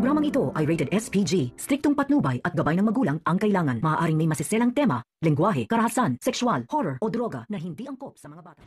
programang ito ay rated SPG. Striktong patnubay at gabay ng magulang ang kailangan. Maaaring may masiselang tema, lengguwahe, karahasan, sexual, horror o droga na hindi angkop sa mga bata.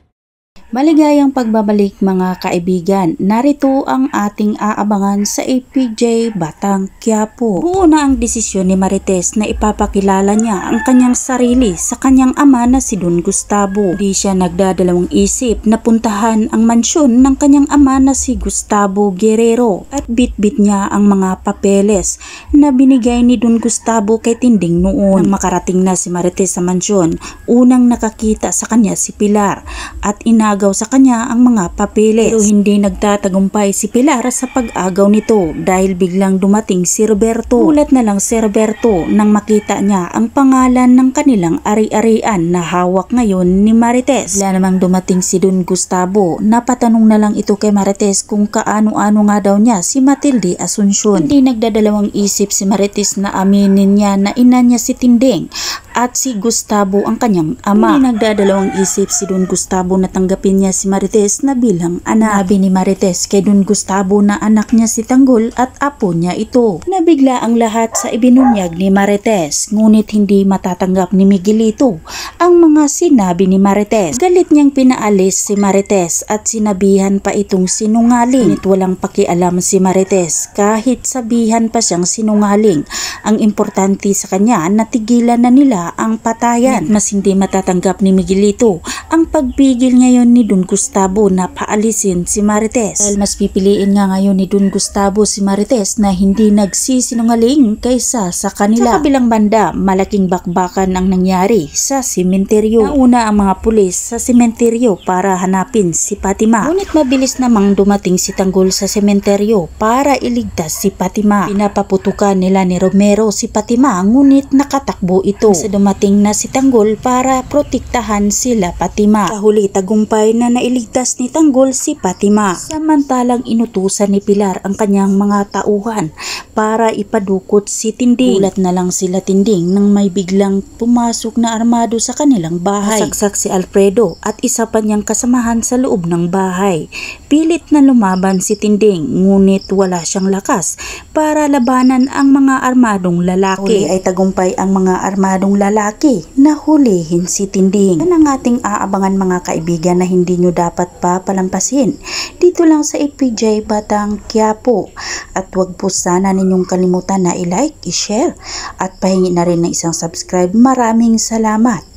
Maligayang pagbabalik mga kaibigan, narito ang ating aabangan sa APJ Batang Quiapo. Buo na ang desisyon ni Marites na ipapakilala niya ang kanyang sarili sa kanyang ama na si Don Gustavo. Di siya nagdadalawang isip na puntahan ang mansyon ng kanyang ama na si Gustavo Guerrero at bitbit niya ang mga papeles na binigay ni Don Gustavo kay Tinding noon. Nang makarating na si Marites sa mansyon, unang nakakita sa kanya si Pilar at inagaw sa kanya ang mga papeles. Pero hindi nagtatagumpay si Pilar sa pag-agaw nito dahil biglang dumating si Roberto. Ulat na lang si Roberto nang makita niya ang pangalan ng kanilang ari-arian na hawak ngayon ni Marites. Bigla namang dumating si Don Gustavo. Napatanong na lang ito kay Marites kung kaano-ano nga daw niya si Matilde Asuncion. Hindi nagdadalawang isip si Marites na aminin niya na ina niya si Tinding at si Gustavo ang kanyang ama. Hindi nagdadalawang isip si Don Gustavo na tanggapin niya si Marites na bilang anak. Sabi ni Marites kay Don Gustavo na anak niya si Tanggol at apo niya ito. Nabigla ang lahat sa ibinunyag ni Marites, ngunit hindi matatanggap ni Miguelito ang mga sinabi ni Marites. Galit niyang pinaalis si Marites at sinabihan pa itong sinungaling. Ngunit walang pakialam si Marites kahit sabihan pa siyang sinungaling. Ang importante sa kanya natigilan na nila ang patayan. Mas hindi matatanggap ni Miguelito ang pagpigil ngayon ni Don Gustavo na paalisin si Marites. Dahil mas pipiliin nga ngayon ni Don Gustavo si Marites na hindi nagsisinungaling kaysa sa kanila. Sa kabilang banda, malaking bakbakan ang nangyari sa sementeryo. Nauna ang mga pulis sa sementeryo para hanapin si Fatima. Ngunit mabilis namang dumating si Tanggol sa sementeryo para iligtas si Fatima. Pinapaputukan nila ni Romero si Fatima, ngunit nakatakbo ito. Sa dumating na si Tanggol para protektahan sila Fatima. Sa huli tagumpay na nailigtas ni Tanggol si Fatima. Samantalang inutusan ni Pilar ang kanyang mga tauhan para ipadukot si Tinding. Gulat na lang sila Tinding nang may biglang pumasok na armado sa kanilang bahay. Saksak si Alfredo at isa pa niyang kasamahan sa loob ng bahay. Pilit na lumaban si Tinding, ngunit wala siyang lakas para labanan ang mga armadong lalaki. Huli ay tagumpay ang mga armadong lalaki na hulihin si Tinding. Yan ang ating aabangan mga kaibigan na hindi nyo dapat papalampasin dito lang sa APJ Batang Quiapo. At wag po sana ninyong kalimutan na i-like, i-share at pahingi na rin ng isang subscribe. Maraming salamat.